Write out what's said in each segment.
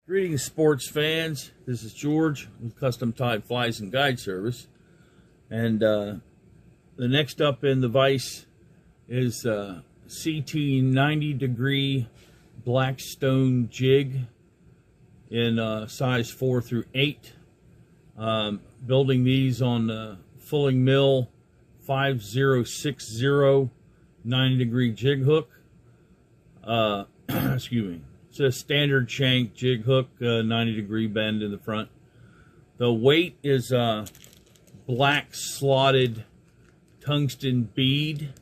Greetings, sports fans. This is George with Custom Tied Flies and Guide Service. And the next up in the vise is CT 90 degree Black Stone Jig in size 4 through 8. Building these on the Fulling Mill 5060 90 degree jig hook. Excuse me. It's a standard shank jig hook, 90 degree bend in the front. The weight is black slotted tungsten bead.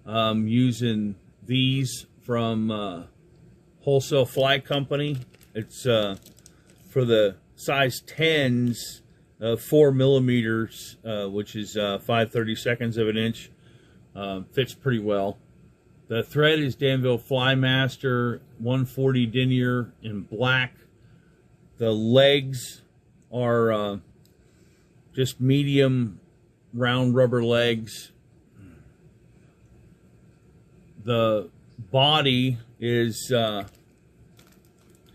Using these from Wholesale Fly Company. It's for the size 10s, 4 millimeters, which is 5/32 of an inch. Fits pretty well. The thread is Danville Flymaster 140 denier in black. The legs are just medium round rubber legs. The body is Hareline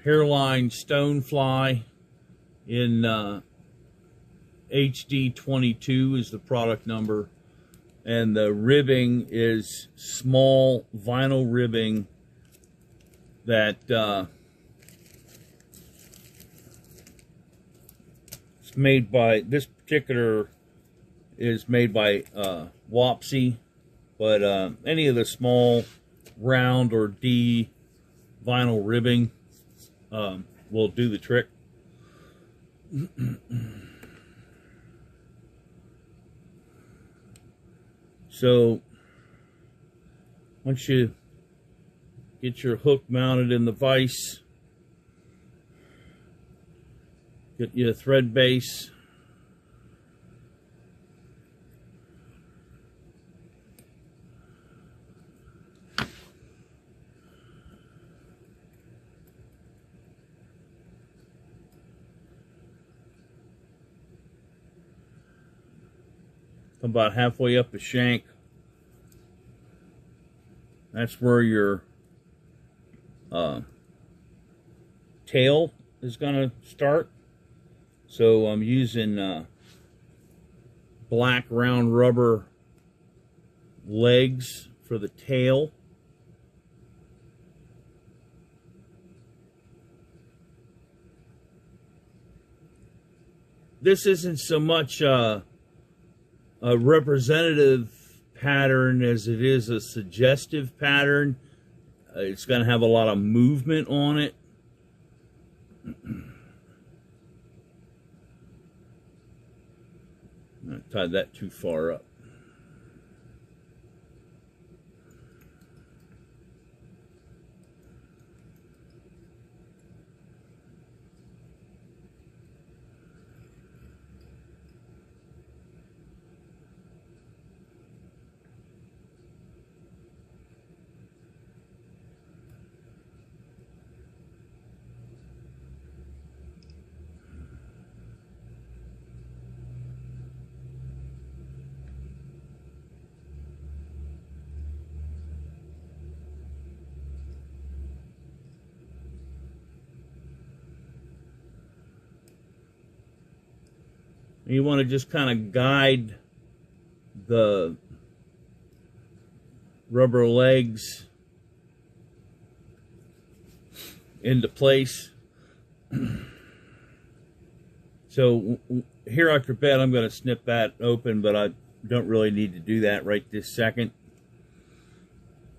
Stonefly in HD22 is the product number. And the ribbing is small vinyl ribbing that it's made by, this particular is made by Wapsi, but any of the small round or D vinyl ribbing will do the trick. So once you get your hook mounted in the vise, get you a thread base. About halfway up the shank. That's where your tail is going to start. So I'm using black round rubber legs for the tail. This isn't so much a representative pattern as it is a suggestive pattern. It's going to have a lot of movement on it. I tied that too far up. You want to just kind of guide the rubber legs into place. So here after bed, I'm going to snip that open, but I don't really need to do that right this second.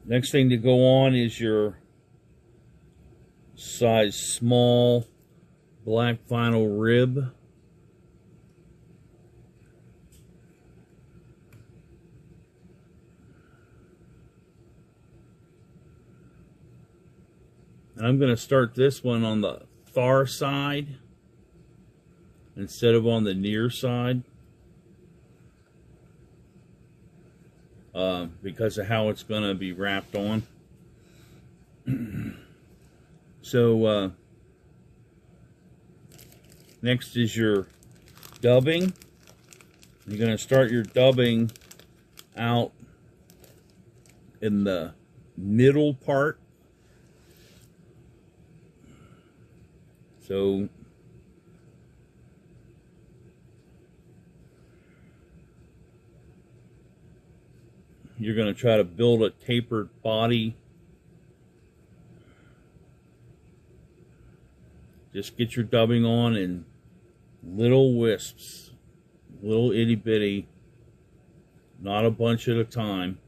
Next thing to go on is your size small black vinyl rib. And I'm going to start this one on the far side instead of on the near side because of how it's going to be wrapped on. So next is your dubbing. You're going to start your dubbing out in the middle part. So you're going to try to build a tapered body. Just get your dubbing on in little wisps, little itty bitty, not a bunch at a time.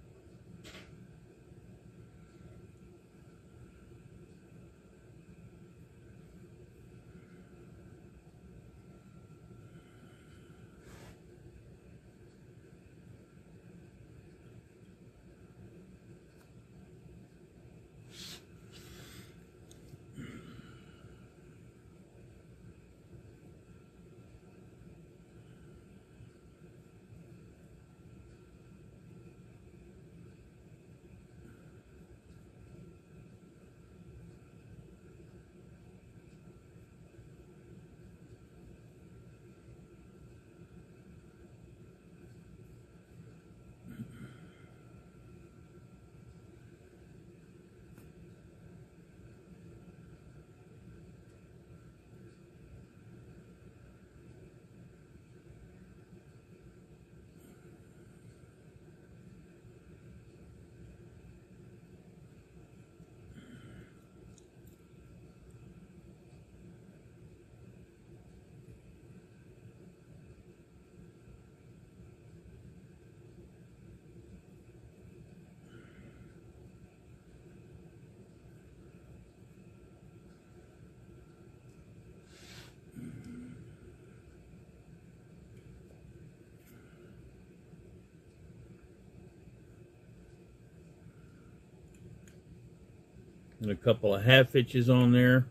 And a couple of half hitches on there.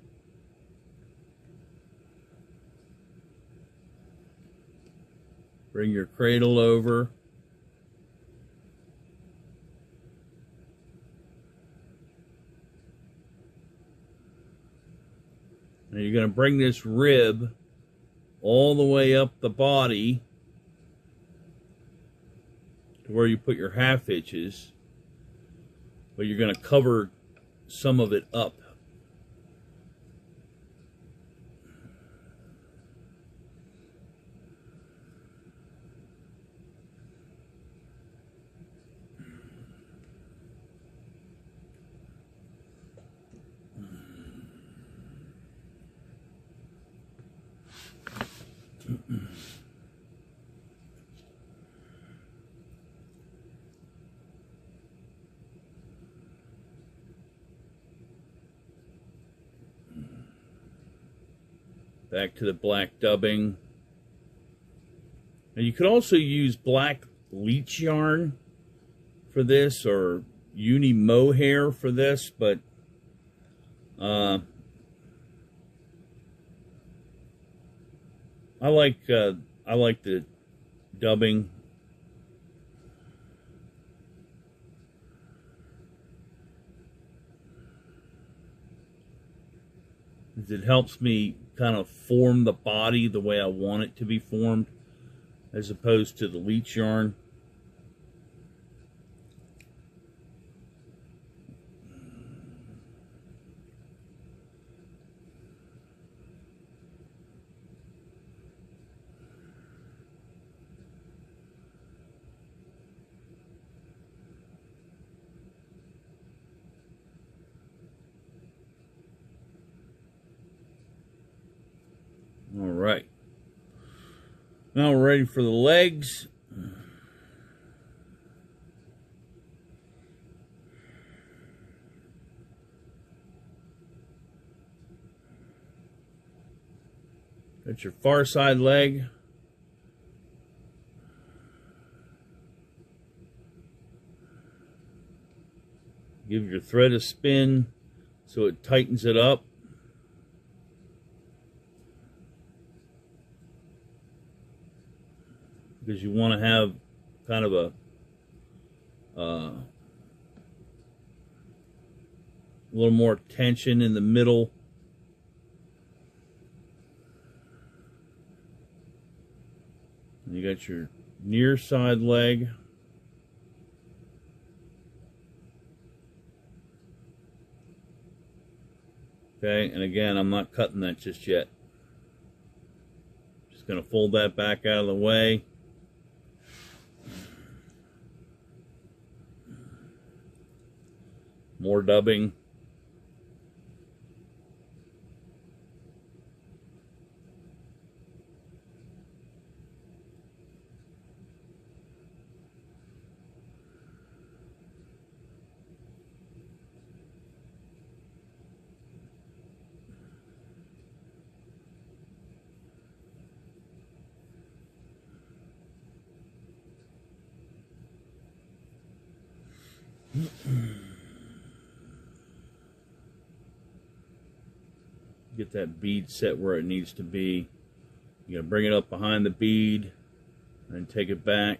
Bring your cradle over. Now you're going to bring this rib all the way up the body to where you put your half hitches, but you're going to cover some of it up. Back to the black dubbing. Now you could also use black leech yarn for this, or uni mohair for this, but I like the dubbing. It helps me kind of form the body the way I want it to be formed, as opposed to the leech yarn. All right. Now we're ready for the legs. Got your far side leg. Give your thread a spin so it tightens it up. Because you want to have kind of a little more tension in the middle. And you got your near side leg. Okay, and again, I'm not cutting that just yet. Just going to fold that back out of the way. More dubbing. Get that bead set where it needs to be. You're gonna bring it up behind the bead and take it back.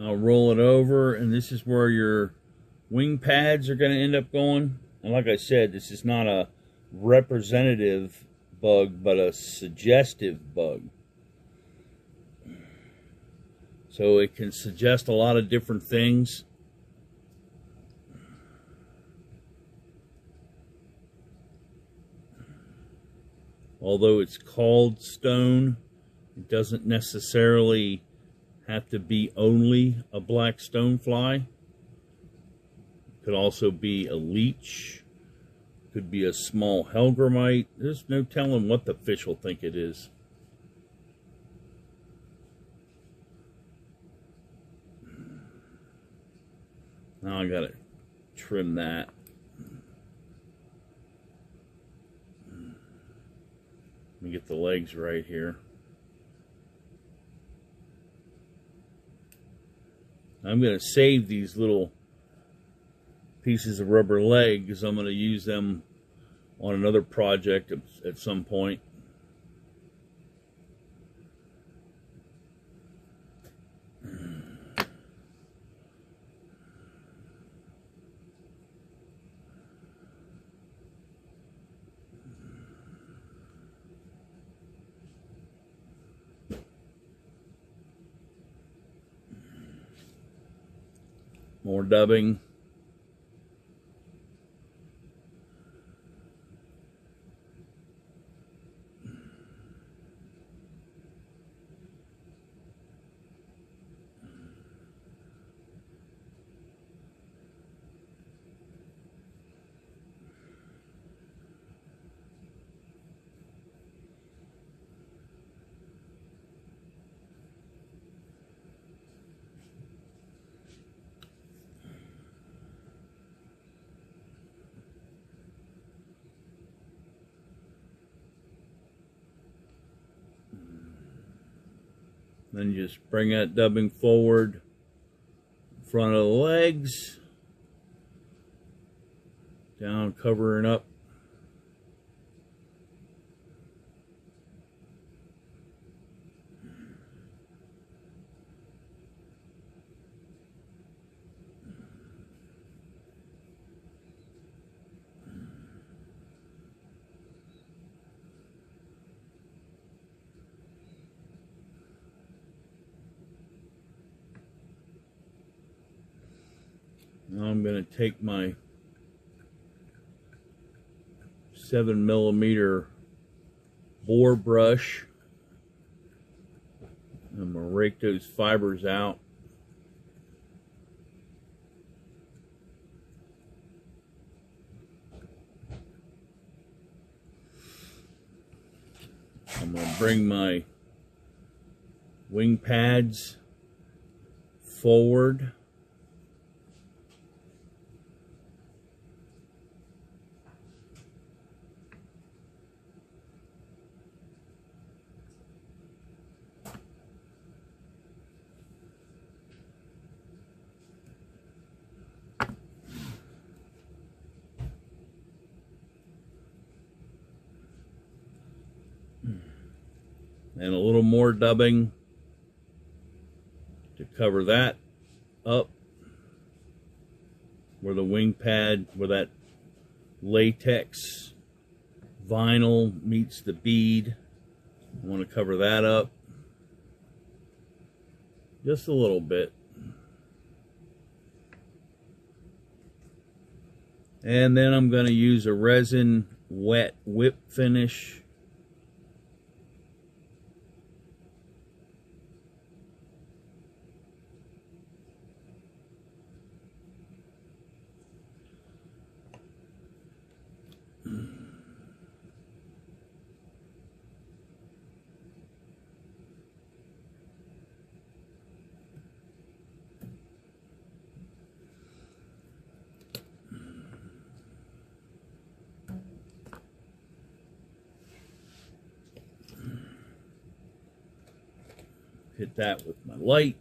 I'll roll it over, and this is where your wing pads are going to end up going. And like I said, this is not a representative bug, but a suggestive bug. So it can suggest a lot of different things. Although it's called stone, it doesn't necessarily have to be only a black stonefly. It could also be a leech. Could be a small hellgrammite. There's no telling what the fish will think it is. Now I gotta trim that. Let me get the legs right here. I'm going to save these little pieces of rubber leg because I'm going to use them on another project at some point. More dubbing. Then just bring that dubbing forward, front of the legs, down, covering up. Now I'm going to take my 7mm bore brush. I'm going to rake those fibers out. I'm going to bring my wing pads forward. and a little more dubbing to cover that up where the wing pad, where that latex vinyl meets the bead. I want to cover that up just a little bit. And then I'm going to use a resin wet whip finish. Hit that with my light.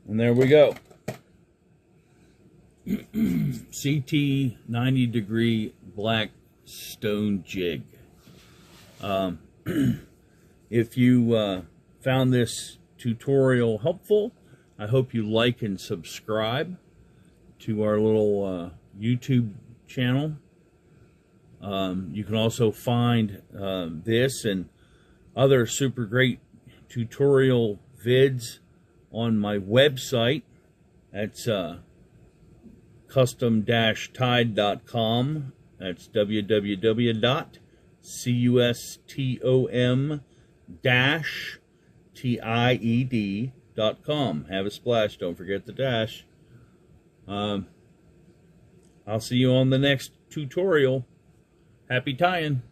And there we go. CT 90 degree Black Stone Jig. If you found this tutorial helpful, I hope you like and subscribe to our little YouTube channel. You can also find this and other super great tutorial vids on my website. That's custom-tide.com. That's www.custom-tied.com. Have a splash, don't forget the dash. I'll see you on the next tutorial. Happy tying.